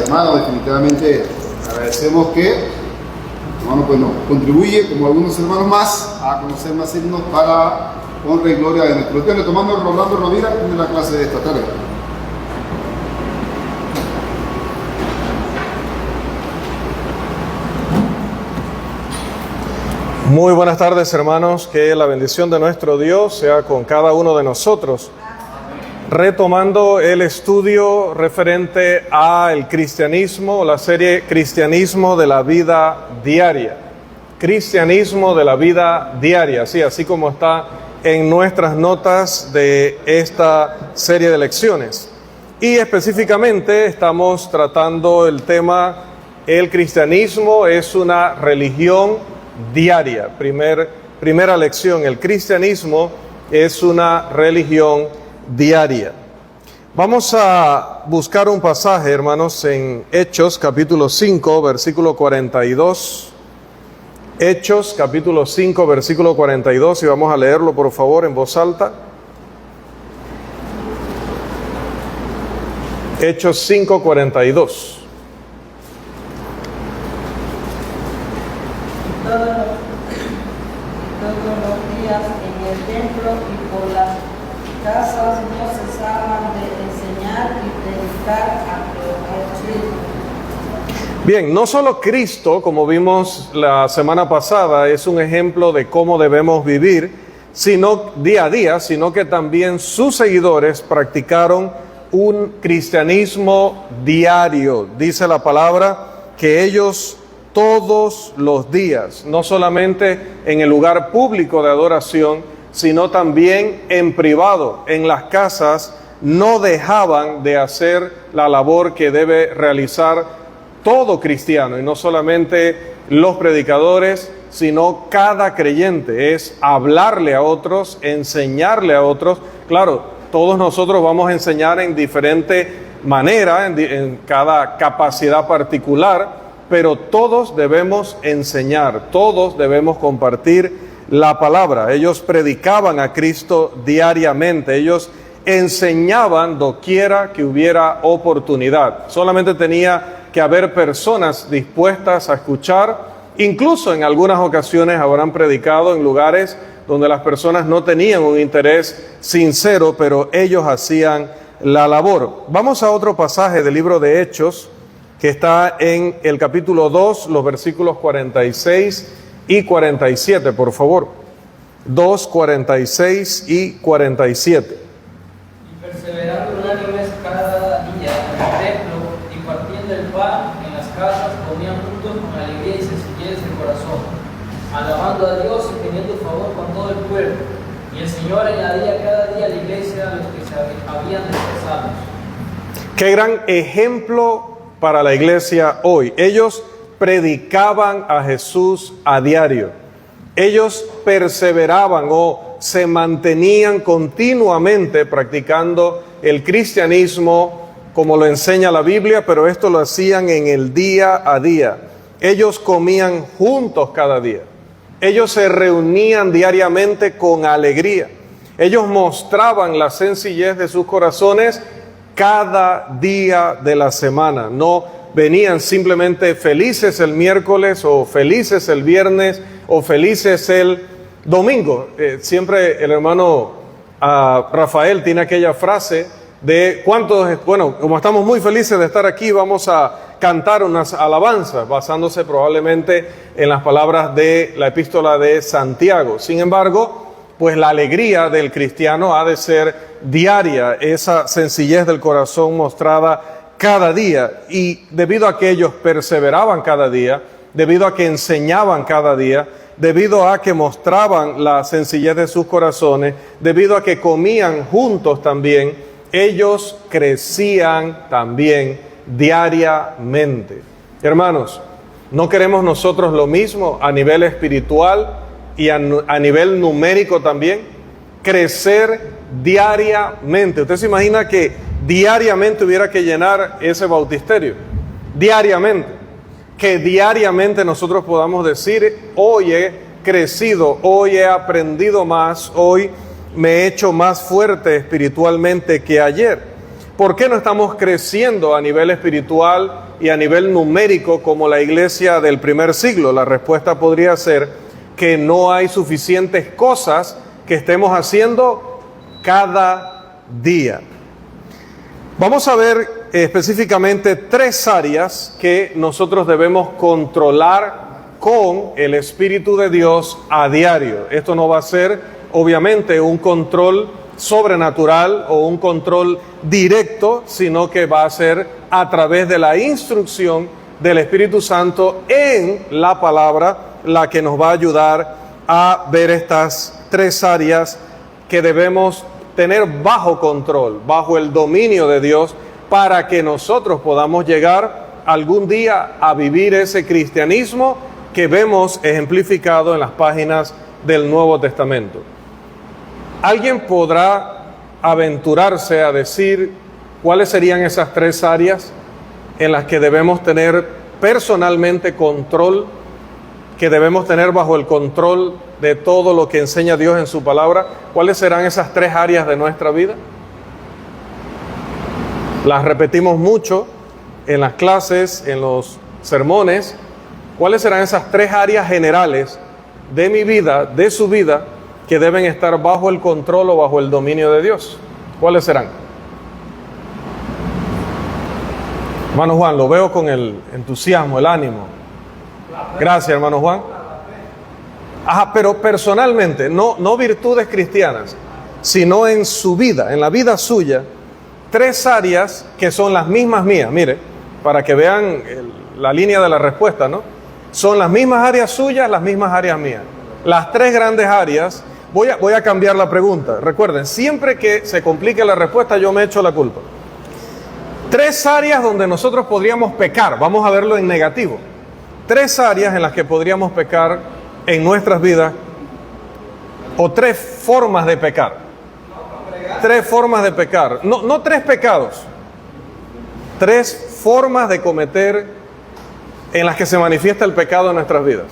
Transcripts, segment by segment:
hermano, definitivamente agradecemos que hermano pues nos contribuye, como algunos hermanos más, a conocer más himnos para honra y gloria de nuestro Dios. Tomando Rolando Rovira, tiene la clase de esta tarde. Muy buenas tardes, hermanos, que la bendición de nuestro Dios sea con cada uno de nosotros. Retomando el estudio referente al cristianismo, la serie Cristianismo de la Vida Diaria. Cristianismo de la Vida Diaria, sí, así como está en nuestras notas de esta serie de lecciones. Y específicamente estamos tratando el tema, el cristianismo es una religión diaria. Primera lección, el cristianismo es una religión diaria. Vamos a buscar un pasaje, hermanos, en Hechos capítulo 5, versículo 42. Hechos capítulo 5, versículo 42, y vamos a leerlo por favor en voz alta. Hechos 5, 42. Todos los días en el templo y por las casas no cesaban de enseñar y predicar a Cristo. Bien, no solo Cristo, como vimos la semana pasada, es un ejemplo de cómo debemos vivir, sino día a día, sino que también sus seguidores practicaron un cristianismo diario. Dice la palabra que ellos todos los días, no solamente en el lugar público de adoración, sino también en privado, en las casas, no dejaban de hacer la labor que debe realizar todo cristiano, y no solamente los predicadores, sino cada creyente, es hablarle a otros, enseñarle a otros. Claro, todos nosotros vamos a enseñar en diferente manera, en cada capacidad particular, pero todos debemos enseñar, todos debemos compartir la palabra. Ellos predicaban a Cristo diariamente, ellos enseñaban doquiera que hubiera oportunidad. Solamente tenía que haber personas dispuestas a escuchar. Incluso en algunas ocasiones habrán predicado en lugares donde las personas no tenían un interés sincero, pero ellos hacían la labor. Vamos a otro pasaje del libro de Hechos, que está en el capítulo 2, los versículos 46 y 47, por favor. 2, 46 y 47. Y perseverando unánimes cada día en el templo y partiendo el pan en las casas, comían juntos con alegría y sencillez de corazón, alabando a Dios y teniendo favor con todo el pueblo. Y el Señor añadía cada día a la iglesia a los que se habían dispersados. Qué gran ejemplo para la iglesia hoy. Ellos predicaban a Jesús a diario. Ellos perseveraban o se mantenían continuamente practicando el cristianismo como lo enseña la Biblia, pero esto lo hacían en el día a día. Ellos comían juntos cada día. Ellos se reunían diariamente con alegría. Ellos mostraban la sencillez de sus corazones cada día de la semana. No venían simplemente felices el miércoles o felices el viernes o felices el domingo. Siempre el hermano Rafael tiene aquella frase de cuántos, bueno, como estamos muy felices de estar aquí, vamos a cantar unas alabanzas, basándose probablemente en las palabras de la epístola de Santiago. Sin embargo, pues la alegría del cristiano ha de ser diaria, esa sencillez del corazón mostrada cada día. Y debido a que ellos perseveraban cada día, debido a que enseñaban cada día, debido a que mostraban la sencillez de sus corazones, debido a que comían juntos también, ellos crecían también diariamente. Hermanos, ¿no queremos nosotros lo mismo a nivel espiritual y a nivel numérico también? Crecer diariamente. ¿Usted se imagina que diariamente hubiera que llenar ese bautisterio? Diariamente. Que diariamente nosotros podamos decir, hoy he crecido, hoy he aprendido más, hoy me he hecho más fuerte espiritualmente que ayer. ¿Por qué no estamos creciendo a nivel espiritual y a nivel numérico como la iglesia del primer siglo? La respuesta podría ser que no hay suficientes cosas que estemos haciendo cada día. Vamos a ver específicamente 3 áreas que nosotros debemos controlar con el Espíritu de Dios a diario. Esto no va a ser, obviamente, un control sobrenatural o un control directo, sino que va a ser a través de la instrucción del Espíritu Santo en la palabra, la que nos va a ayudar a ver estas 3 áreas que debemos tener bajo control, bajo el dominio de Dios, para que nosotros podamos llegar algún día a vivir ese cristianismo que vemos ejemplificado en las páginas del Nuevo Testamento. ¿Alguien podrá aventurarse a decir cuáles serían esas 3 áreas en las que debemos tener personalmente control, que debemos tener bajo el control de todo lo que enseña Dios en su palabra? ¿Cuáles serán esas 3 áreas de nuestra vida? Las repetimos mucho en las clases, en los sermones. ¿Cuáles serán esas 3 áreas generales de mi vida, de su vida, que deben estar bajo el control o bajo el dominio de Dios? ¿Cuáles serán? Hermano Juan, lo veo con el entusiasmo, el ánimo. Gracias, hermano Juan. Ajá, pero personalmente, no virtudes cristianas, sino en su vida, en la vida suya, 3 áreas que son las mismas mías. Mire, para que vean la línea de la respuesta, ¿no? Son las mismas áreas suyas, las mismas áreas mías. Las 3 grandes áreas. Voy a cambiar la pregunta. Recuerden, siempre que se complique la respuesta, yo me echo la culpa. 3 áreas donde nosotros podríamos pecar. Vamos a verlo en negativo. 3 áreas en las que podríamos pecar en nuestras vidas. O 3 formas de pecar. 3 formas de pecar. No 3 pecados. 3 formas de cometer en las que se manifiesta el pecado en nuestras vidas.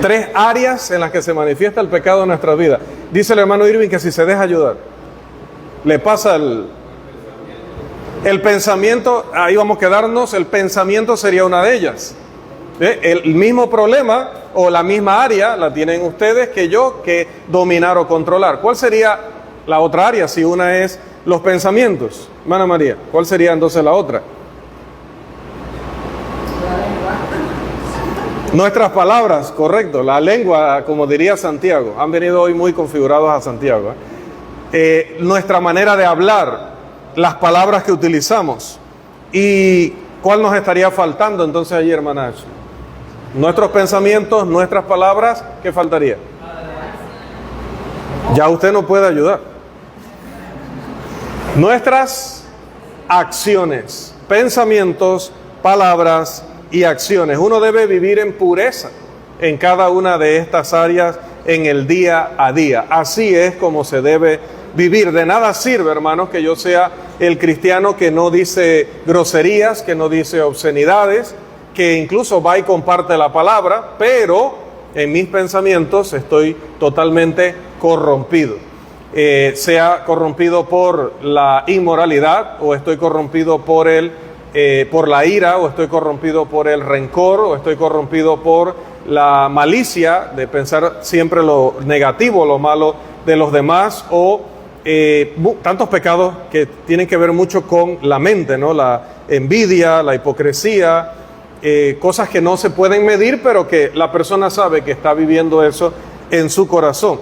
3 áreas en las que se manifiesta el pecado en nuestras vidas. Dice el hermano Irving que si se deja ayudar, le pasa el pensamiento. Ahí vamos a quedarnos. El pensamiento sería una de ellas. El mismo problema o la misma área la tienen ustedes que yo, que dominar o controlar. ¿Cuál sería la otra área? Si una es los pensamientos, hermana María, ¿cuál sería entonces la otra? Nuestras palabras, correcto. La lengua, como diría Santiago. Han venido hoy muy configurados a Santiago. Nuestra manera de hablar, las palabras que utilizamos. ¿Y cuál nos estaría faltando entonces allí, hermana? Nuestros pensamientos, nuestras palabras, ¿qué faltaría? Ya usted no puede ayudar. Nuestras acciones, pensamientos, palabras y acciones. Uno debe vivir en pureza en cada una de estas áreas en el día a día. Así es como se debe vivir. De nada sirve, hermanos, que yo sea el cristiano que no dice groserías, que no dice obscenidades, que incluso va y comparte la palabra, pero en mis pensamientos estoy totalmente corrompido. Sea corrompido por la inmoralidad, o estoy corrompido por la ira, o estoy corrompido por el rencor, o estoy corrompido por la malicia de pensar siempre lo negativo, lo malo de los demás, o tantos pecados que tienen que ver mucho con la mente, ¿no? La envidia, la hipocresía, cosas que no se pueden medir, pero que la persona sabe que está viviendo eso en su corazón.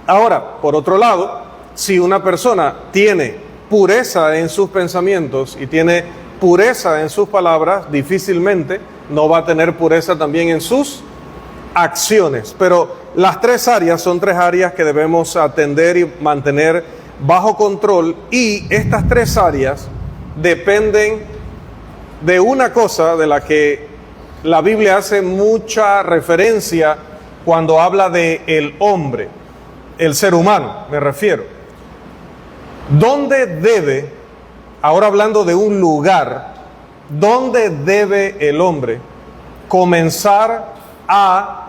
Ahora, por otro lado, si una persona tiene pureza en sus pensamientos y tiene pureza en sus palabras, difícilmente no va a tener pureza también en sus acciones. Pero las 3 áreas son 3 áreas que debemos atender y mantener bajo control, y estas 3 áreas dependen de una cosa de la que la Biblia hace mucha referencia cuando habla de el hombre, el ser humano, me refiero. ¿Dónde debe, ahora hablando de un lugar, dónde debe el hombre comenzar a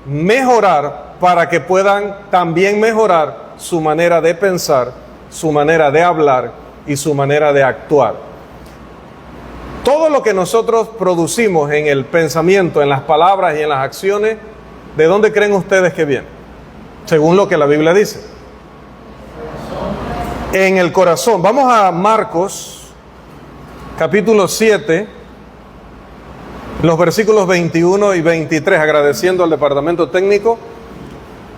mejorar para que puedan también mejorar su manera de pensar su manera de hablar y su manera de actuar. Todo lo que nosotros producimos en el pensamiento, en las palabras y en las acciones, ¿de dónde creen ustedes que viene? Según lo que la Biblia dice. En el corazón. Vamos a Marcos, capítulo 7, los versículos 21 y 23, agradeciendo al departamento técnico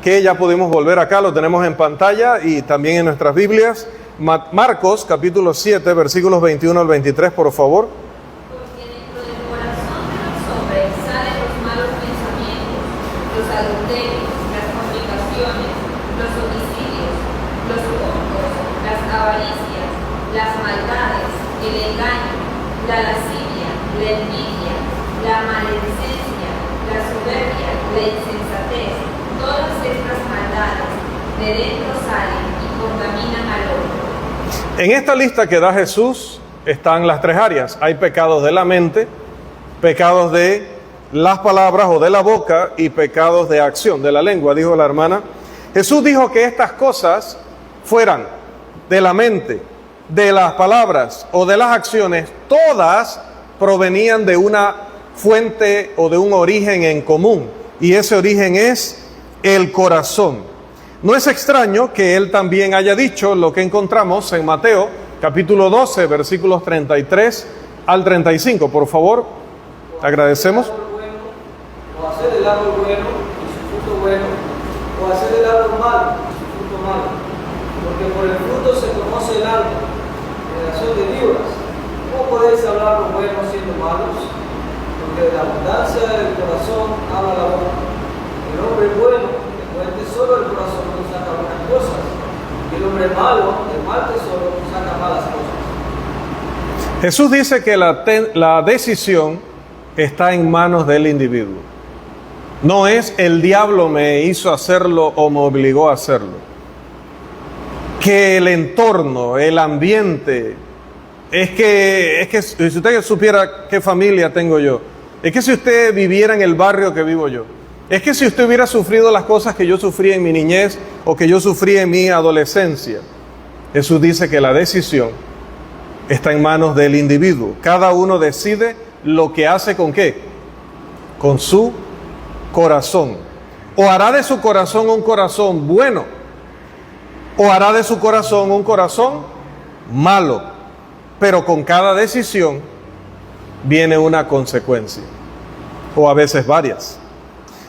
que ya pudimos volver acá, lo tenemos en pantalla y también en nuestras Biblias. Marcos, capítulo 7, versículos 21 al 23, por favor. Porque dentro del corazón de los hombres salen los malos pensamientos, los adulterios, las fornicaciones, los homicidios, los hurtos, las avaricias, las maldades, el engaño, la lascivia, la envidia, la maledicencia, la soberbia, la insensatez. Todas estas maldades de dentro salen y contaminan al hombre. En esta lista que da Jesús están las tres áreas. Hay pecados de la mente, pecados de las palabras o de la boca y pecados de acción, de la lengua, dijo la hermana. Jesús dijo que estas cosas fueran de la mente, de las palabras o de las acciones, todas provenían de una fuente o de un origen en común. Y ese origen es el corazón. No es extraño que él también haya dicho lo que encontramos en Mateo, capítulo 12, versículos 33 al 35. Por favor, agradecemos. O hacer el árbol bueno y su fruto bueno, o hacer el árbol malo y su fruto malo. Porque por el fruto se conoce el árbol. Generación de víboras, ¿cómo podéis hablar lo bueno siendo malos? Porque de la abundancia del corazón habla la boca. El hombre bueno, del buen tesoro del corazón, no saca buenas cosas. Y el hombre malo, del mal tesoro, no saca malas cosas. Jesús dice que la decisión está en manos del individuo. No es el diablo me hizo hacerlo o me obligó a hacerlo. Que el entorno, el ambiente, es que si usted supiera qué familia tengo yo, es que si usted viviera en el barrio que vivo yo, es que si usted hubiera sufrido las cosas que yo sufrí en mi niñez o que yo sufrí en mi adolescencia. Jesús dice que la decisión está en manos del individuo. Cada uno decide lo que hace con qué, con su corazón. O hará de su corazón un corazón bueno, o hará de su corazón un corazón malo. Pero con cada decisión viene una consecuencia, o a veces varias.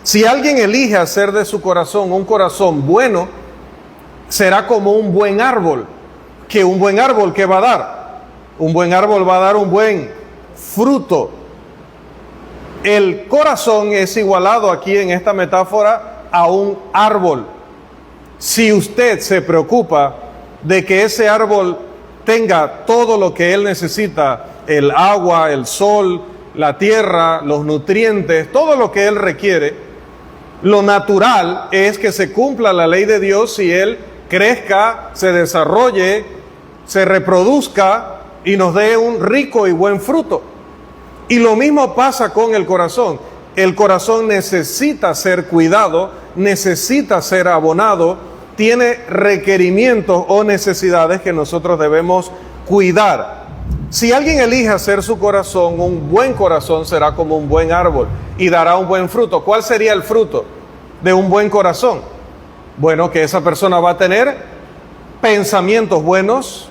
Si alguien elige hacer de su corazón un corazón bueno, será como un buen árbol. Que un buen árbol, ¿qué va a dar? Un buen árbol va a dar un buen fruto. El corazón es igualado aquí en esta metáfora a un árbol. Si usted se preocupa de que ese árbol tenga todo lo que él necesita, el agua, el sol, la tierra, los nutrientes, todo lo que él requiere, lo natural es que se cumpla la ley de Dios y él crezca, se desarrolle, se reproduzca y nos dé un rico y buen fruto. Y lo mismo pasa con el corazón. El corazón necesita ser cuidado, necesita ser abonado, tiene requerimientos o necesidades que nosotros debemos cuidar. Si alguien elige hacer su corazón un buen corazón, será como un buen árbol y dará un buen fruto. ¿Cuál sería el fruto de un buen corazón? Bueno, que esa persona va a tener pensamientos buenos,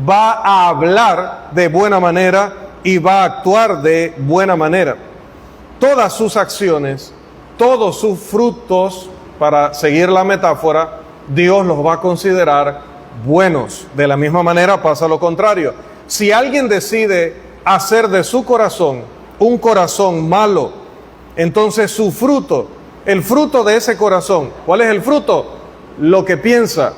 va a hablar de buena manera y va a actuar de buena manera. Todas sus acciones, todos sus frutos, para seguir la metáfora, Dios los va a considerar buenos. De la misma manera pasa lo contrario. Si alguien decide hacer de su corazón un corazón malo, entonces su fruto, el fruto de ese corazón, ¿cuál es el fruto? Lo que piensa,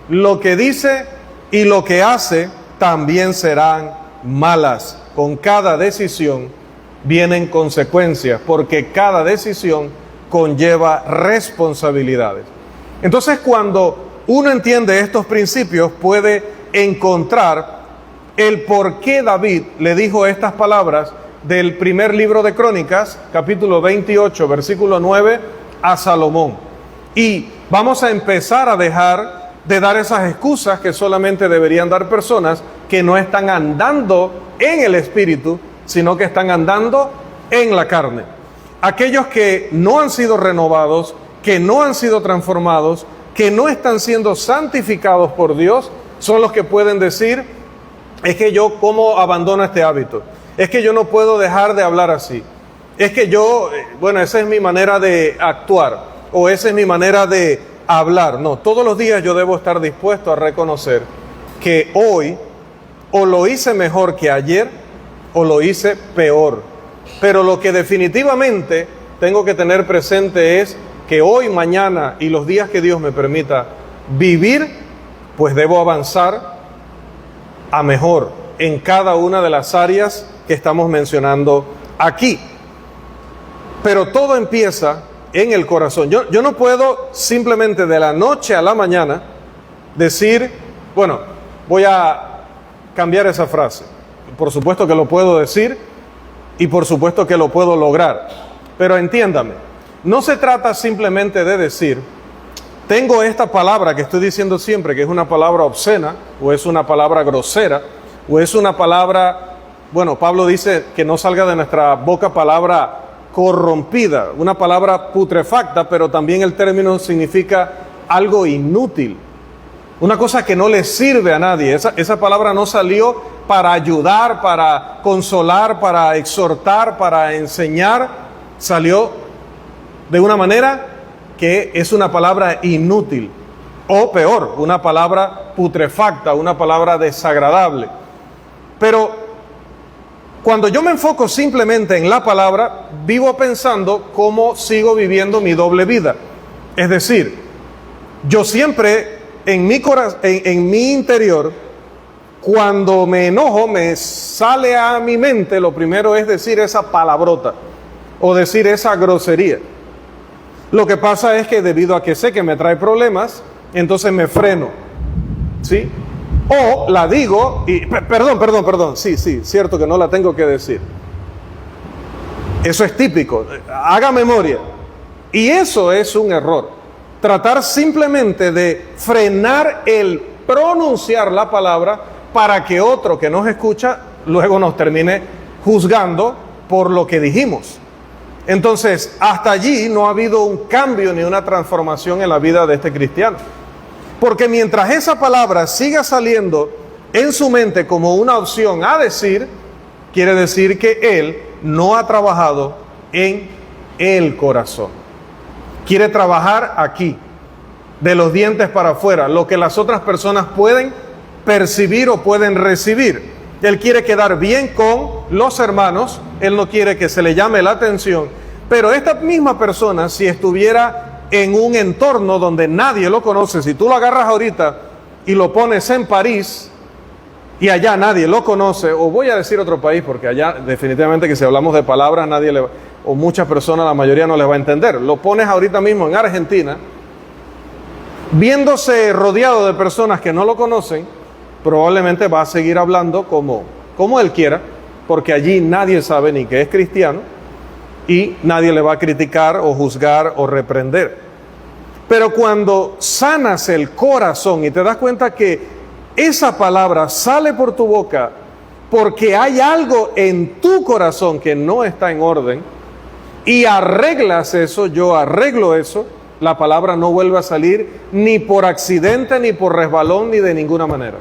lo que dice y lo que hace también serán malas. Con cada decisión vienen consecuencias, porque cada decisión conlleva responsabilidades. Entonces, cuando uno entiende estos principios, puede encontrar el por qué David le dijo estas palabras del primer libro de Crónicas, capítulo 28, versículo 9, a Salomón. Y vamos a empezar a dejar de dar esas excusas que solamente deberían dar personas que no están andando en el Espíritu, sino que están andando en la carne. Aquellos que no han sido renovados, que no han sido transformados, que no están siendo santificados por Dios, son los que pueden decir: es que yo, ¿cómo abandono este hábito? Es que yo no puedo dejar de hablar así. Es que yo, bueno, esa es mi manera de actuar, o esa es mi manera de hablar. No, todos los días yo debo estar dispuesto a reconocer que hoy o lo hice mejor que ayer o lo hice peor. Pero lo que definitivamente tengo que tener presente es que hoy, mañana y los días que Dios me permita vivir, pues debo avanzar a mejor en cada una de las áreas que estamos mencionando aquí. Pero todo empieza en el corazón. Yo no puedo simplemente de la noche a la mañana decir, bueno, voy a cambiar esa frase. Por supuesto que lo puedo decir y por supuesto que lo puedo lograr. Pero entiéndame, no se trata simplemente de decir, tengo esta palabra que estoy diciendo siempre, que es una palabra obscena, o es una palabra grosera, o es una palabra, bueno, Pablo dice que no salga de nuestra boca palabra corrompida, una palabra putrefacta, pero también el término significa algo inútil, una cosa que no le sirve a nadie. Esa palabra no salió para ayudar, para consolar, para exhortar, para enseñar, salió de una manera que es una palabra inútil, o peor, una palabra putrefacta, una palabra desagradable. Pero cuando yo me enfoco simplemente en la palabra, vivo pensando cómo sigo viviendo mi doble vida. Es decir, yo siempre en mi interior, cuando me enojo, me sale a mi mente, lo primero es decir esa palabrota o decir esa grosería. Lo que pasa es que debido a que sé que me trae problemas, entonces me freno, ¿sí? O la digo y, perdón, sí, cierto que no la tengo que decir. Eso es típico, haga memoria. Y eso es un error. Tratar simplemente de frenar el pronunciar la palabra para que otro que nos escucha luego nos termine juzgando por lo que dijimos. Entonces, hasta allí no ha habido un cambio ni una transformación en la vida de este cristiano. Porque mientras esa palabra siga saliendo en su mente como una opción a decir, quiere decir que él no ha trabajado en el corazón. Quiere trabajar aquí, de los dientes para afuera, lo que las otras personas pueden percibir o pueden recibir. Él quiere quedar bien con los hermanos, él no quiere que se le llame la atención. Pero esta misma persona, si estuviera en un entorno donde nadie lo conoce, si tú lo agarras ahorita y lo pones en París y allá nadie lo conoce, o voy a decir otro país porque allá definitivamente que si hablamos de palabras nadie le va, o muchas personas, la mayoría no les va a entender. Lo pones ahorita mismo en Argentina, viéndose rodeado de personas que no lo conocen, probablemente va a seguir hablando como él quiera, porque allí nadie sabe ni que es cristiano y nadie le va a criticar o juzgar o reprender. Pero cuando sanas el corazón y te das cuenta que esa palabra sale por tu boca porque hay algo en tu corazón que no está en orden y arreglas eso, yo arreglo eso, la palabra no vuelve a salir ni por accidente, ni por resbalón, ni de ninguna manera.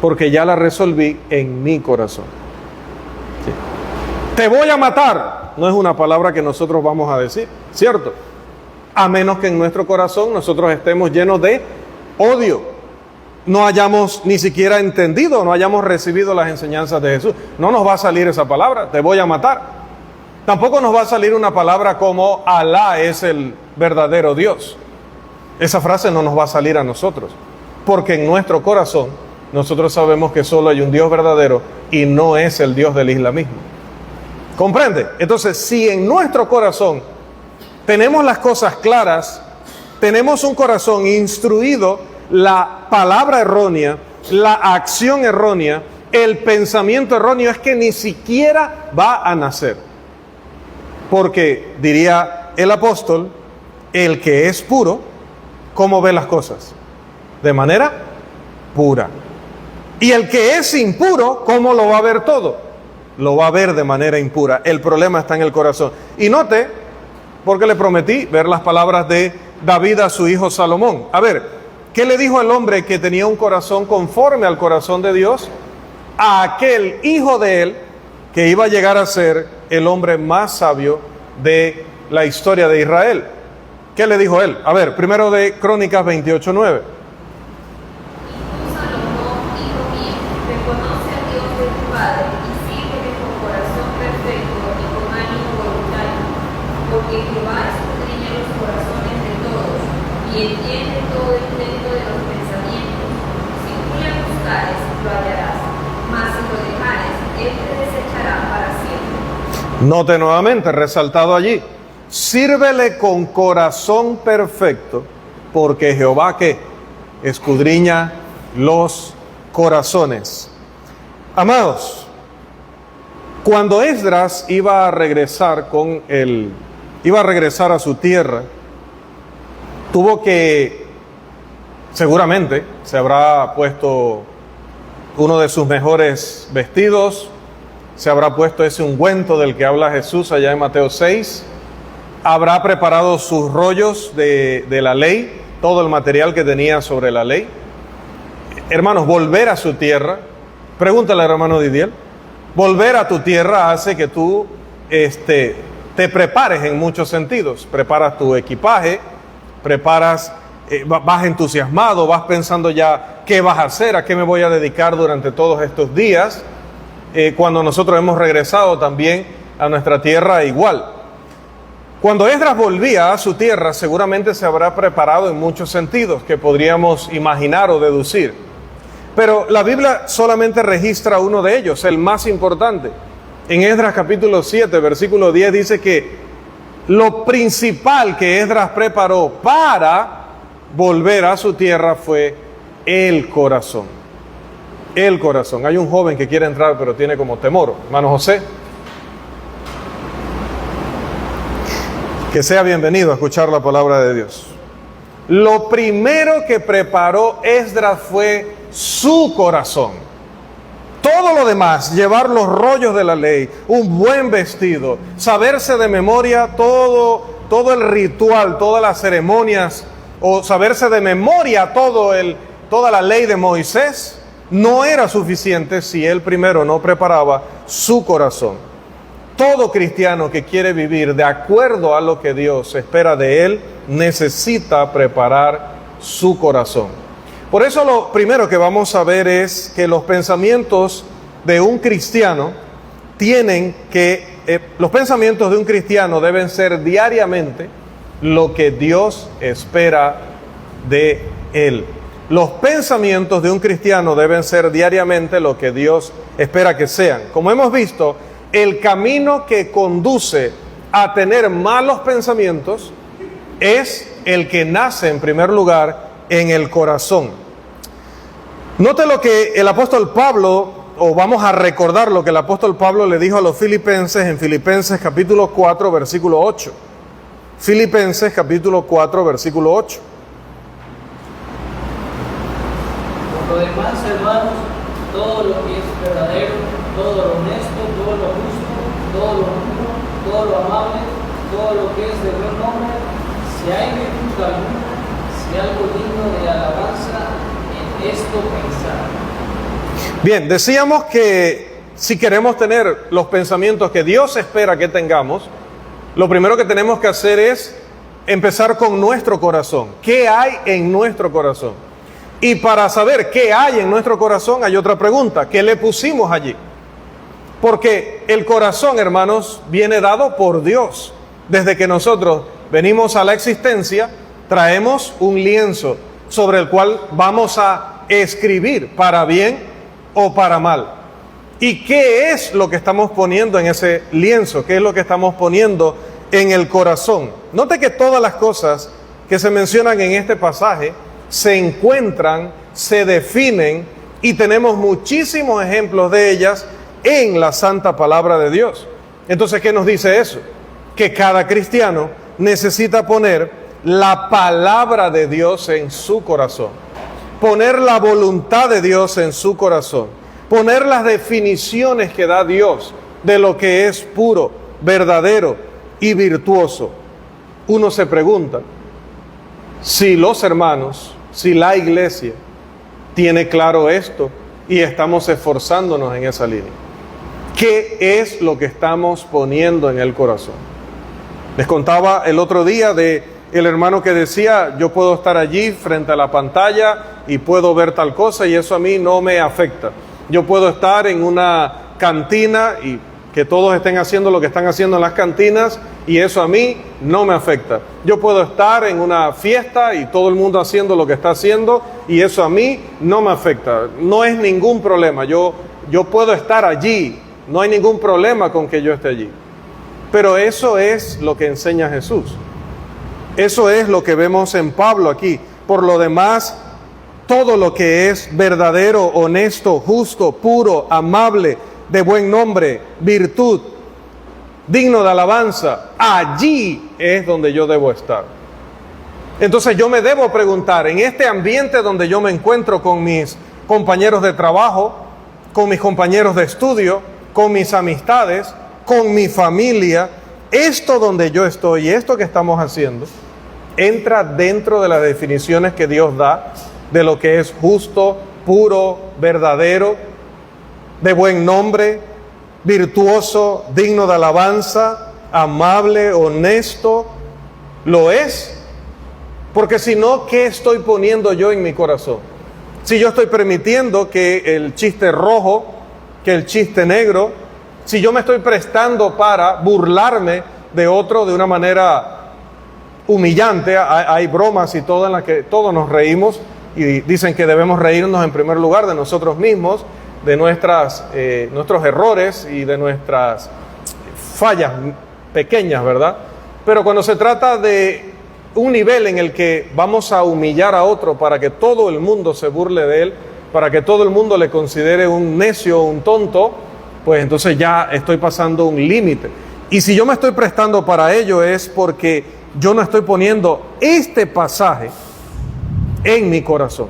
Porque ya la resolví en mi corazón. ¿Sí? Te voy a matar. No es una palabra que nosotros vamos a decir, ¿cierto? A menos que en nuestro corazón nosotros estemos llenos de odio. No hayamos ni siquiera entendido, no hayamos recibido las enseñanzas de Jesús. No nos va a salir esa palabra, te voy a matar. Tampoco nos va a salir una palabra como Alá es el verdadero Dios. Esa frase no nos va a salir a nosotros. Porque en nuestro corazón nosotros sabemos que solo hay un Dios verdadero y no es el Dios del islamismo. ¿Comprende? Entonces, si en nuestro corazón tenemos las cosas claras, tenemos un corazón instruido, la palabra errónea, la acción errónea, el pensamiento erróneo es que ni siquiera va a nacer. Porque, diría el apóstol, el que es puro, ¿cómo ve las cosas? De manera pura. Y el que es impuro, ¿cómo lo va a ver todo? Lo va a ver de manera impura. El problema está en el corazón. Y note, porque le prometí ver las palabras de David a su hijo Salomón. A ver, ¿qué le dijo el hombre que tenía un corazón conforme al corazón de Dios? A aquel hijo de él que iba a llegar a ser el hombre más sabio de la historia de Israel. ¿Qué le dijo él? A ver, primero de Crónicas 28:9. Porque Jehová escudriña los corazones de todos y entiende todo el intento de los pensamientos. Si tú le buscares, lo hallarás, mas si lo dejares, él te desechará para siempre. Note nuevamente, resaltado allí, sírvele con corazón perfecto, porque Jehová que escudriña los corazones. Amados, cuando Esdras iba a regresar a su tierra, tuvo que, seguramente, se habrá puesto uno de sus mejores vestidos, se habrá puesto ese ungüento del que habla Jesús allá en Mateo 6, habrá preparado sus rollos de la ley, todo el material que tenía sobre la ley. Hermanos, volver a su tierra, pregúntale al hermano Didier, volver a tu tierra hace que tú te prepares en muchos sentidos. Preparas tu equipaje, vas entusiasmado, vas pensando ya qué vas a hacer, a qué me voy a dedicar durante todos estos días. Cuando nosotros hemos regresado también a nuestra tierra, igual. Cuando Esdras volvía a su tierra, seguramente se habrá preparado en muchos sentidos que podríamos imaginar o deducir. Pero la Biblia solamente registra uno de ellos, el más importante. En Esdras capítulo 7, versículo 10 dice que lo principal que Esdras preparó para volver a su tierra fue el corazón. El corazón. Hay un joven que quiere entrar pero tiene como temor. Hermano José. Que sea bienvenido a escuchar la palabra de Dios. Lo primero que preparó Esdras fue su corazón. Todo lo demás, llevar los rollos de la ley, un buen vestido, saberse de memoria todo el ritual, todas las ceremonias, o saberse de memoria toda la ley de Moisés, no era suficiente si él primero no preparaba su corazón. Todo cristiano que quiere vivir de acuerdo a lo que Dios espera de él, necesita preparar su corazón. Por eso lo primero que vamos a ver es que los pensamientos de un cristiano los pensamientos de un cristiano deben ser diariamente lo que Dios espera de él. Los pensamientos de un cristiano deben ser diariamente lo que Dios espera que sean. Como hemos visto, el camino que conduce a tener malos pensamientos es el que nace en primer lugar en el corazón. Note lo que el apóstol Pablo, o vamos a recordar lo que el apóstol Pablo le dijo a los filipenses en Filipenses capítulo 4, versículo 8. Filipenses capítulo 4, versículo 8. Por lo demás, hermanos, todo lo que es verdadero, todo lo honesto, todo lo justo, todo lo puro, todo lo amable, todo lo que es de buen nombre, si hay virtud alguna, si algo digno de alabanza, en esto pensar. Bien, decíamos que si queremos tener los pensamientos que Dios espera que tengamos, lo primero que tenemos que hacer es empezar con nuestro corazón. ¿Qué hay en nuestro corazón? Y para saber qué hay en nuestro corazón hay otra pregunta. ¿Qué le pusimos allí? Porque el corazón, hermanos, viene dado por Dios. Desde que nosotros venimos a la existencia, traemos un lienzo sobre el cual vamos a escribir para bien o para mal. ¿Y qué es lo que estamos poniendo en ese lienzo? ¿Qué es lo que estamos poniendo en el corazón? Note que todas las cosas que se mencionan en este pasaje se encuentran, se definen y tenemos muchísimos ejemplos de ellas en la santa palabra de Dios. Entonces, ¿qué nos dice eso? Que cada cristiano necesita poner la palabra de Dios en su corazón. poner la voluntad de Dios en su corazón, poner las definiciones que da Dios de lo que es puro, verdadero y virtuoso. Uno se pregunta si los hermanos, si la iglesia tiene claro esto y estamos esforzándonos en esa línea. ¿Qué es lo que estamos poniendo en el corazón? Les contaba el otro día de el hermano que decía, yo puedo estar allí frente a la pantalla y puedo ver tal cosa y eso a mí no me afecta. Yo puedo estar en una cantina y que todos estén haciendo lo que están haciendo en las cantinas y eso a mí no me afecta. Yo puedo estar en una fiesta y todo el mundo haciendo lo que está haciendo y eso a mí no me afecta. No es ningún problema. Yo puedo estar allí. No hay ningún problema con que yo esté allí. Pero eso es lo que enseña Jesús. Eso es lo que vemos en Pablo aquí. Por lo demás, todo lo que es verdadero, honesto, justo, puro, amable, de buen nombre, virtud, digno de alabanza, allí es donde yo debo estar. Entonces yo me debo preguntar, en este ambiente donde yo me encuentro con mis compañeros de trabajo, con mis compañeros de estudio, con mis amistades, con mi familia, esto donde yo estoy y esto que estamos haciendo, entra dentro de las definiciones que Dios da de lo que es justo, puro, verdadero, de buen nombre, virtuoso, digno de alabanza, amable, honesto. ¿Lo es? Porque si no, ¿qué estoy poniendo yo en mi corazón? Si yo estoy permitiendo que el chiste rojo, que el chiste negro, si yo me estoy prestando para burlarme de otro de una manera humillante, hay bromas y todo en las que todos nos reímos y dicen que debemos reírnos en primer lugar de nosotros mismos, de nuestros errores y de nuestras fallas pequeñas, ¿verdad? Pero cuando se trata de un nivel en el que vamos a humillar a otro para que todo el mundo se burle de él, para que todo el mundo le considere un necio o un tonto, pues entonces ya estoy pasando un límite. Y si yo me estoy prestando para ello es porque yo no estoy poniendo este pasaje en mi corazón,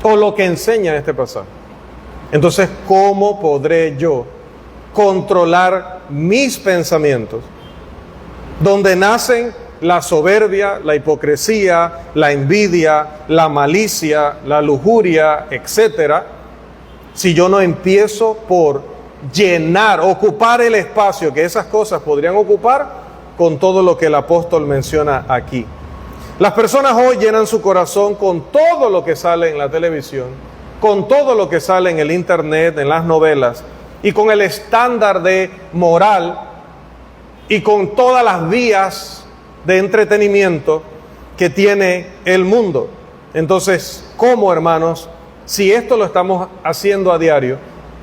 o lo que enseña este pasaje. Entonces, ¿cómo podré yo controlar mis pensamientos, donde nacen la soberbia, la hipocresía, la envidia, la malicia, la lujuria, etcétera, si yo no empiezo por llenar, ocupar el espacio que esas cosas podrían ocupar con todo lo que el apóstol menciona aquí? Las personas hoy llenan su corazón con todo lo que sale en la televisión, con todo lo que sale en el internet, en las novelas, y con el estándar de moral, y con todas las vías de entretenimiento que tiene el mundo. Entonces, ¿cómo, hermanos? Si esto lo estamos haciendo a diario,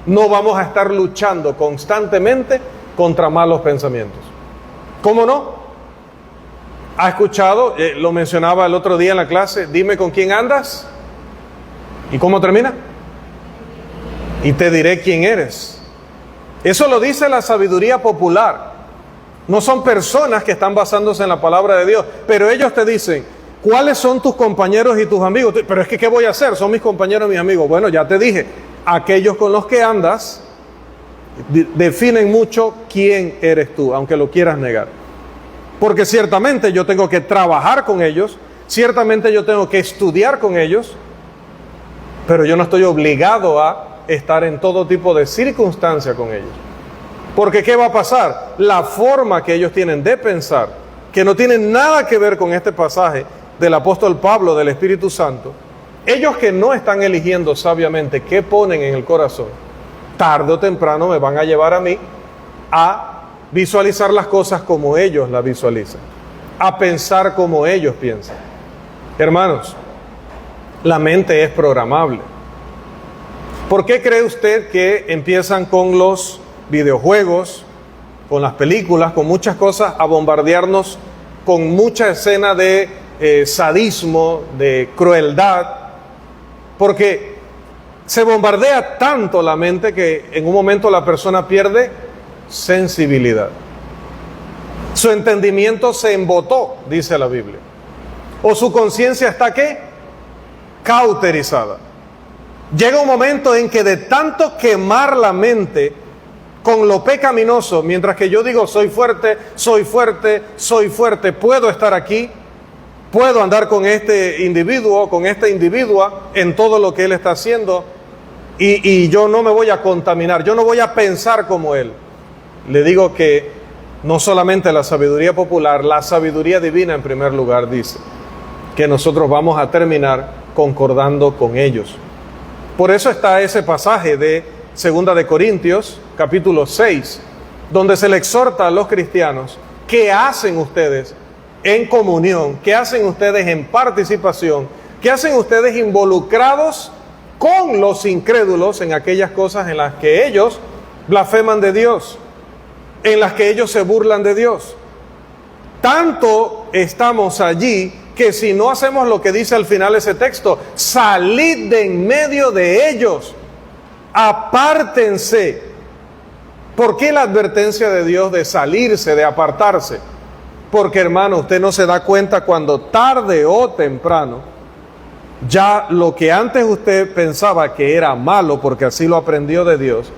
no vamos a estar luchando constantemente contra malos pensamientos. ¿Cómo no? ¿Ha escuchado? Lo mencionaba el otro día en la clase. Dime con quién andas. ¿Y cómo termina? Y te diré quién eres. Eso lo dice la sabiduría popular. No son personas que están basándose en la palabra de Dios, pero ellos te dicen, ¿cuáles son tus compañeros y tus amigos? Pero es que, ¿qué voy a hacer? Son mis compañeros y mis amigos. Bueno, ya te dije, aquellos con los que andas definen mucho quién eres tú, aunque lo quieras negar. Porque ciertamente yo tengo que trabajar con ellos, ciertamente yo tengo que estudiar con ellos, pero yo no estoy obligado a estar en todo tipo de circunstancia con ellos. Porque ¿qué va a pasar? La forma que ellos tienen de pensar, que no tiene nada que ver con este pasaje del apóstol Pablo, del Espíritu Santo, ellos que no están eligiendo sabiamente qué ponen en el corazón, tarde o temprano me van a llevar a mí a visualizar las cosas como ellos las visualizan, a pensar como ellos piensan. Hermanos, la mente es programable. ¿Por qué cree usted que empiezan con los videojuegos, con las películas, con muchas cosas, a bombardearnos con mucha escena de sadismo, de crueldad? Porque se bombardea tanto la mente que en un momento la persona pierde sensibilidad. Su entendimiento se embotó, dice la Biblia. O su conciencia está, ¿qué? cauterizada. Llega un momento en que de tanto quemar la mente con lo pecaminoso, mientras que yo digo soy fuerte, soy fuerte, soy fuerte, puedo estar aquí, puedo andar con este individuo, con esta individua en todo lo que él está haciendo, y yo no me voy a contaminar, yo no voy a pensar como él. Le digo que no solamente la sabiduría popular, la sabiduría divina en primer lugar dice que nosotros vamos a terminar concordando con ellos. Por eso está ese pasaje de 2 de Corintios, capítulo 6, donde se le exhorta a los cristianos: ¿qué hacen ustedes en comunión? ¿Qué hacen ustedes en participación? ¿Qué hacen ustedes involucrados con los incrédulos en aquellas cosas en las que ellos blasfeman de Dios, en las que ellos se burlan de Dios? Tanto estamos allí que si no hacemos lo que dice al final ese texto, salid de en medio de ellos, apártense. ¿Por qué la advertencia de Dios de salirse, de apartarse? Porque, hermano, usted no se da cuenta cuando tarde o temprano, ya lo que antes usted pensaba que era malo, porque así lo aprendió de Dios,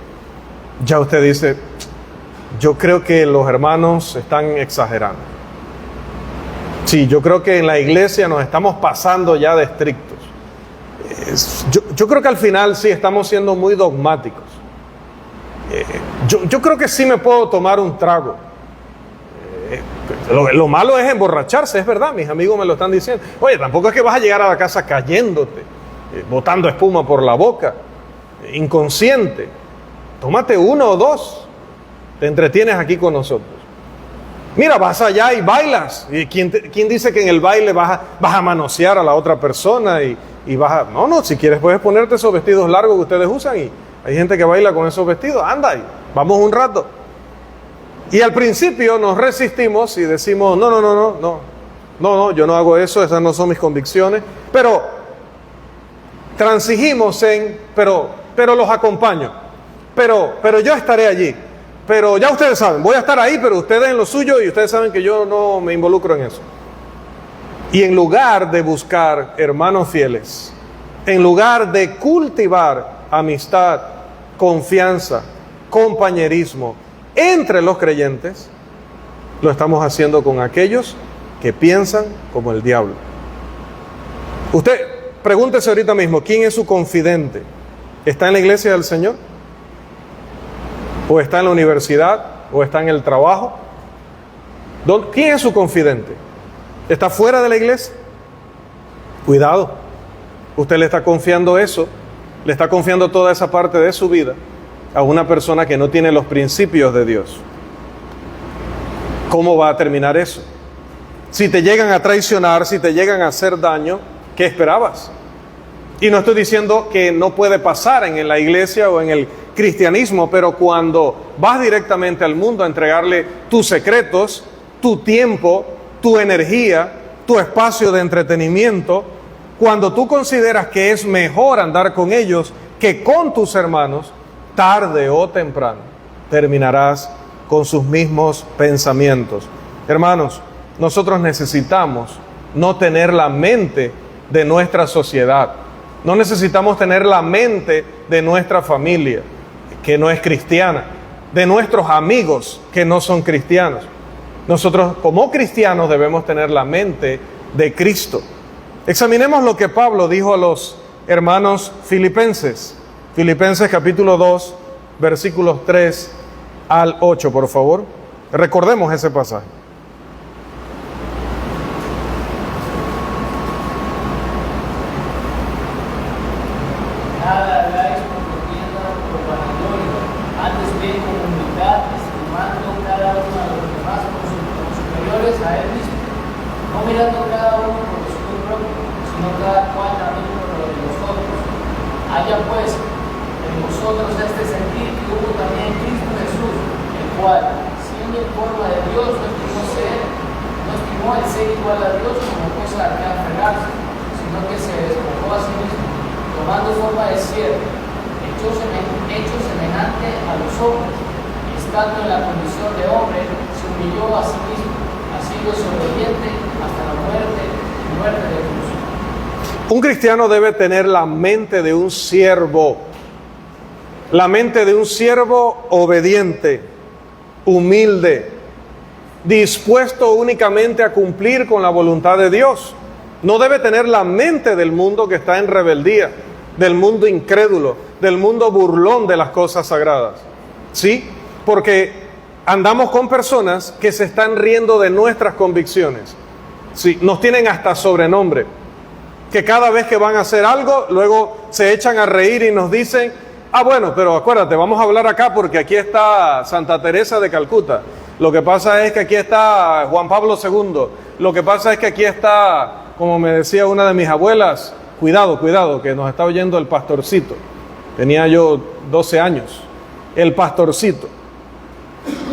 ya usted dice, yo creo que los hermanos están exagerando. Sí, yo creo que en la iglesia nos estamos pasando ya de estrictos. Yo creo que al final sí estamos siendo muy dogmáticos. Yo creo que sí me puedo tomar un trago. Lo malo es emborracharse, es verdad, mis amigos me lo están diciendo. Oye, tampoco es que vas a llegar a la casa cayéndote, botando espuma por la boca, inconsciente. Tómate 1 o 2, te entretienes aquí con nosotros. Mira, vas allá y bailas. ¿Y quién dice que en el baile vas a manosear a la otra persona y vas a... No, si quieres puedes ponerte esos vestidos largos que ustedes usan, y hay gente que baila con esos vestidos. Anda, y vamos un rato. Y al principio nos resistimos y decimos, no, yo no hago eso, esas no son mis convicciones, pero transigimos pero los acompaño, pero yo estaré allí, pero ya ustedes saben, voy a estar ahí, pero ustedes en lo suyo, y ustedes saben que yo no me involucro en eso. Y en lugar de buscar hermanos fieles, en lugar de cultivar amistad, confianza, compañerismo entre los creyentes, lo estamos haciendo con aquellos que piensan como el diablo. Usted pregúntese ahorita mismo, ¿quién es su confidente? ¿Está en la iglesia del Señor? ¿O está en la universidad? ¿O está en el trabajo? ¿Quién es su confidente? ¿Está fuera de la iglesia? Cuidado, usted le está confiando eso, le está confiando toda esa parte de su vida a una persona que no tiene los principios de Dios. ¿Cómo va a terminar eso? Si te llegan a traicionar, si te llegan a hacer daño, ¿qué esperabas? Y no estoy diciendo que no puede pasar en la iglesia o en el cristianismo, pero cuando vas directamente al mundo a entregarle tus secretos, tu tiempo, tu energía, tu espacio de entretenimiento, cuando tú consideras que es mejor andar con ellos que con tus hermanos, tarde o temprano terminarás con sus mismos pensamientos. Hermanos, nosotros necesitamos no tener la mente de nuestra sociedad, no necesitamos tener la mente de nuestra familia que no es cristiana, de nuestros amigos que no son cristianos. Nosotros como cristianos debemos tener la mente de Cristo. Examinemos lo que Pablo dijo a los hermanos filipenses. Filipenses capítulo 2, versículos 3 al 8, por favor. Recordemos ese pasaje. Nada hagáis por contienda o por vanagloria, antes bien con humildad, estimando cada uno a los demás como superiores a él mismo, no mirando cada uno por lo suyo propio, sino cada cual también por lo de los otros. Haya pues en vosotros este sentir que hubo también en Cristo Jesús, el cual, siendo en forma de Dios, no estimó el ser igual a Dios como cosa a que aferrarse, sino que se despojó a sí mismo, tomando forma de siervo, hecho semejante a los hombres, y estando en la condición de hombre, se humilló a sí mismo, siendo desobediente hasta la muerte y muerte de cruz. Un cristiano debe tener la mente de un siervo, la mente de un siervo obediente, humilde, dispuesto únicamente a cumplir con la voluntad de Dios. No debe tener la mente del mundo que está en rebeldía, del mundo incrédulo, del mundo burlón de las cosas sagradas. ¿Sí? Porque andamos con personas que se están riendo de nuestras convicciones. Sí, nos tienen hasta sobrenombre, que cada vez que van a hacer algo, luego se echan a reír y nos dicen: ah, bueno, pero acuérdate, vamos a hablar acá porque aquí está Santa Teresa de Calcuta. Lo que pasa es que aquí está Juan Pablo II. Lo que pasa es que aquí está, como me decía una de mis abuelas, cuidado, que nos está oyendo el pastorcito. Tenía yo 12 años. El pastorcito.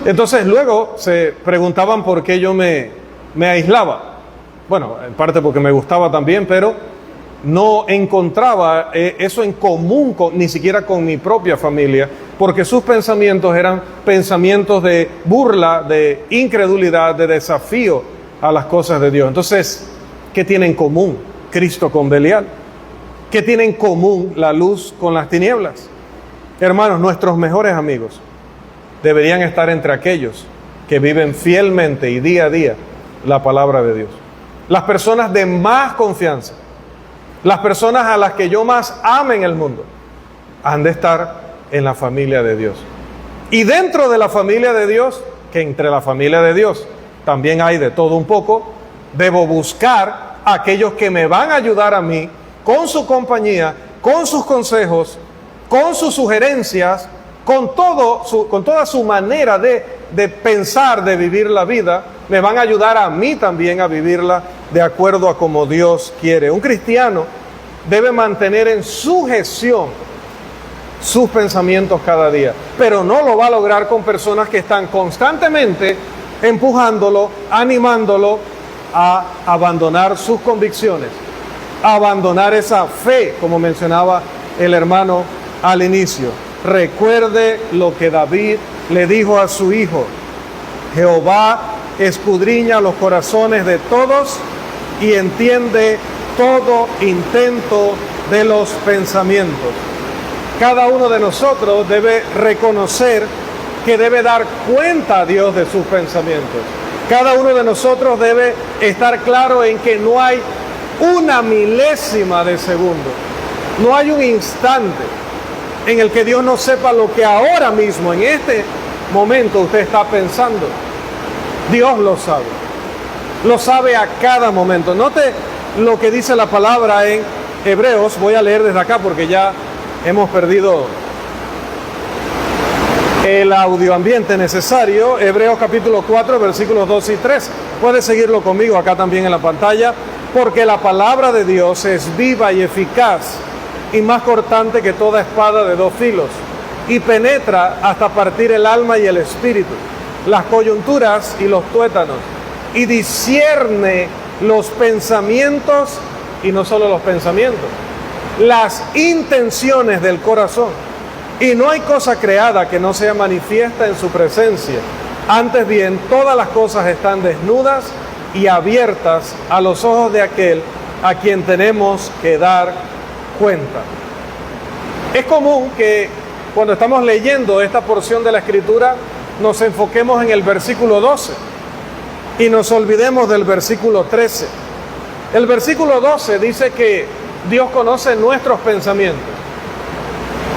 Entonces luego se preguntaban por qué yo me aislaba. Bueno, en parte porque me gustaba también, pero no encontraba eso en común ni siquiera con mi propia familia, porque sus pensamientos eran pensamientos de burla, de incredulidad, de desafío a las cosas de Dios. Entonces, ¿qué tiene en común Cristo con Belial? ¿Qué tiene en común la luz con las tinieblas? Hermanos, nuestros mejores amigos deberían estar entre aquellos que viven fielmente y día a día la palabra de Dios. Las personas de más confianza, las personas a las que yo más ame en el mundo, han de estar en la familia de Dios. Y dentro de la familia de Dios, que entre la familia de Dios también hay de todo un poco, debo buscar a aquellos que me van a ayudar a mí, con su compañía, con sus consejos, con sus sugerencias, con toda su manera de pensar, de vivir la vida. Me van a ayudar a mí también a vivirla de acuerdo a como Dios quiere. Un cristiano debe mantener en sujeción sus pensamientos cada día, pero no lo va a lograr con personas que están constantemente empujándolo, animándolo a abandonar sus convicciones, a abandonar esa fe, como mencionaba el hermano al inicio. Recuerde lo que David le dijo a su hijo: Jehová escudriña los corazones de todos y entiende todo intento de los pensamientos. Cada uno de nosotros debe reconocer que debe dar cuenta a Dios de sus pensamientos. Cada uno de nosotros debe estar claro en que no hay una milésima de segundo, no hay un instante en el que Dios no sepa lo que ahora mismo, en este momento, usted está pensando. Dios lo sabe a cada momento. Note lo que dice la palabra en Hebreos. Voy a leer desde acá porque ya hemos perdido el audioambiente necesario. Hebreos capítulo 4, versículos 2 y 3. Puede seguirlo conmigo acá también en la pantalla. Porque la palabra de Dios es viva y eficaz y más cortante que toda espada de dos filos, y penetra hasta partir el alma y el espíritu, las coyunturas y los tuétanos, y discierne los pensamientos, y no solo los pensamientos, las intenciones del corazón. Y no hay cosa creada que no sea manifiesta en su presencia. Antes bien, todas las cosas están desnudas y abiertas a los ojos de aquel a quien tenemos que dar cuenta. Es común que cuando estamos leyendo esta porción de la Escritura nos enfoquemos en el versículo 12 y nos olvidemos del versículo 13. El versículo 12 dice que Dios conoce nuestros pensamientos,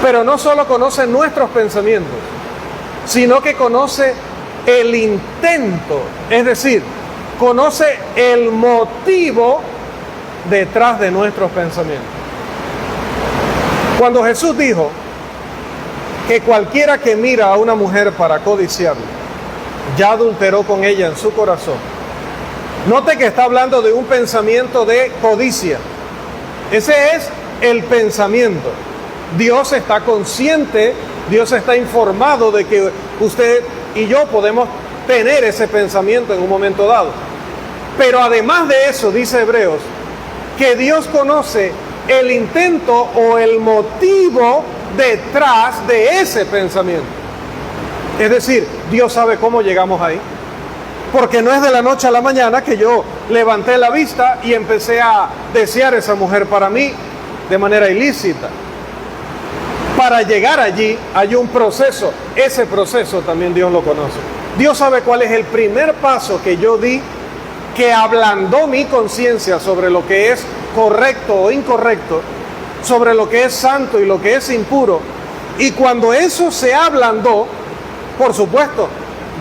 pero no solo conoce nuestros pensamientos, sino que conoce el intento, es decir, conoce el motivo detrás de nuestros pensamientos. Cuando Jesús dijo que cualquiera que mira a una mujer para codiciarla, ya adulteró con ella en su corazón, note que está hablando de un pensamiento de codicia. Ese es el pensamiento. Dios está consciente, Dios está informado de que usted y yo podemos tener ese pensamiento en un momento dado. Pero además de eso, dice Hebreos, que Dios conoce el intento o el motivo detrás de ese pensamiento. Es decir, Dios sabe cómo llegamos ahí. Porque no es de la noche a la mañana que yo levanté la vista y empecé a desear esa mujer para mí de manera ilícita. Para llegar allí hay un proceso. Ese proceso también Dios lo conoce. Dios sabe cuál es el primer paso que yo di que ablandó mi conciencia sobre lo que es correcto o incorrecto, sobre lo que es santo y lo que es impuro. Y cuando eso se ablandó, por supuesto,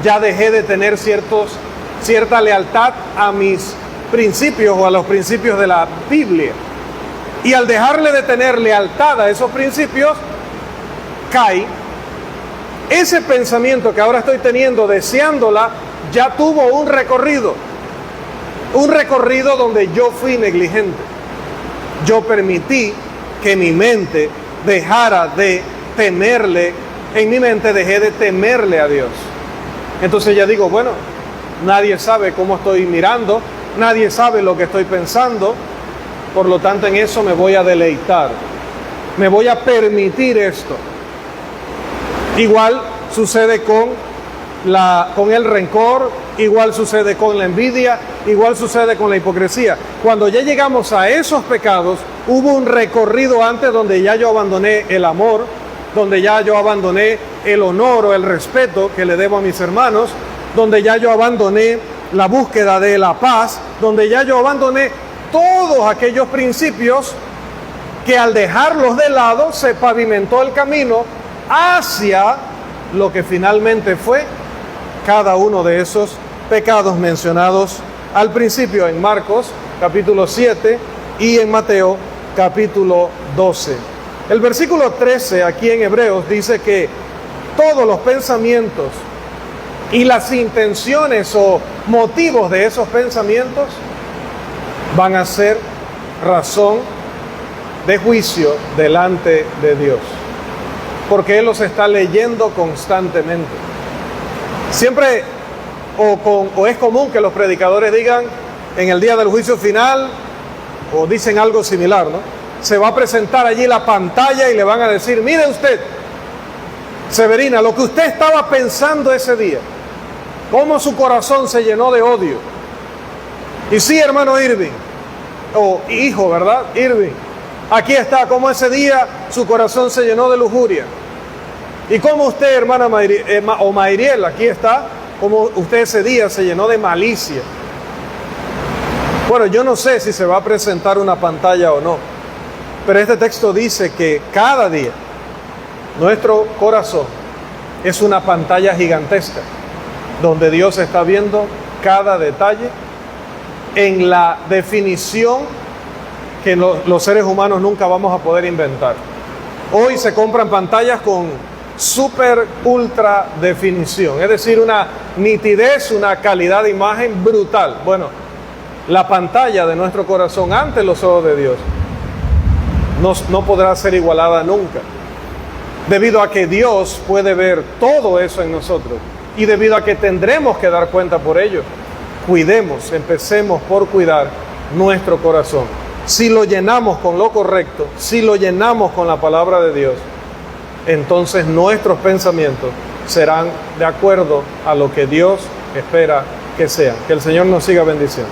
ya dejé de tener cierta lealtad a mis principios o a los principios de la Biblia. Y al dejarle de tener lealtad a esos principios, cae. Ese pensamiento que ahora estoy teniendo, deseándola, ya tuvo un recorrido donde yo fui negligente. Yo permití que mi mente dejara de temerle, en mi mente dejé de temerle a Dios. Entonces ya digo, bueno, nadie sabe cómo estoy mirando, nadie sabe lo que estoy pensando, por lo tanto en eso me voy a deleitar, me voy a permitir esto. Igual sucede con el rencor, igual sucede con la envidia, igual sucede con la hipocresía. Cuando ya llegamos a esos pecados, hubo un recorrido antes donde ya yo abandoné el amor, donde ya yo abandoné el honor o el respeto que le debo a mis hermanos, donde ya yo abandoné la búsqueda de la paz, donde ya yo abandoné todos aquellos principios que al dejarlos de lado se pavimentó el camino hacia lo que finalmente fue cada uno de esos pecados mencionados al principio en Marcos capítulo 7 y en Mateo capítulo 12. El versículo 13 aquí en Hebreos dice que todos los pensamientos y las intenciones o motivos de esos pensamientos van a ser razón de juicio delante de Dios, porque Él los está leyendo constantemente. Siempre o es común que los predicadores digan en el día del juicio final, o dicen algo similar, ¿no? Se va a presentar allí la pantalla y le van a decir, mire usted, Severina, lo que usted estaba pensando ese día, cómo su corazón se llenó de odio. Y sí, hermano Irving, o hijo, ¿verdad? Irving, aquí está, cómo ese día su corazón se llenó de lujuria. Y cómo usted, hermana Mayriel, aquí está, cómo usted ese día se llenó de malicia. Bueno, yo no sé si se va a presentar una pantalla o no, pero este texto dice que cada día nuestro corazón es una pantalla gigantesca donde Dios está viendo cada detalle en la definición que los seres humanos nunca vamos a poder inventar. Hoy se compran pantallas con super ultra definición, es decir, una nitidez, una calidad de imagen brutal. Bueno, la pantalla de nuestro corazón ante los ojos de Dios no podrá ser igualada nunca, debido a que Dios puede ver todo eso en nosotros y debido a que tendremos que dar cuenta por ello. Cuidemos, empecemos por cuidar nuestro corazón. Si lo llenamos con lo correcto, si lo llenamos con la palabra de Dios, entonces nuestros pensamientos serán de acuerdo a lo que Dios espera que sean. Que el Señor nos siga bendiciendo.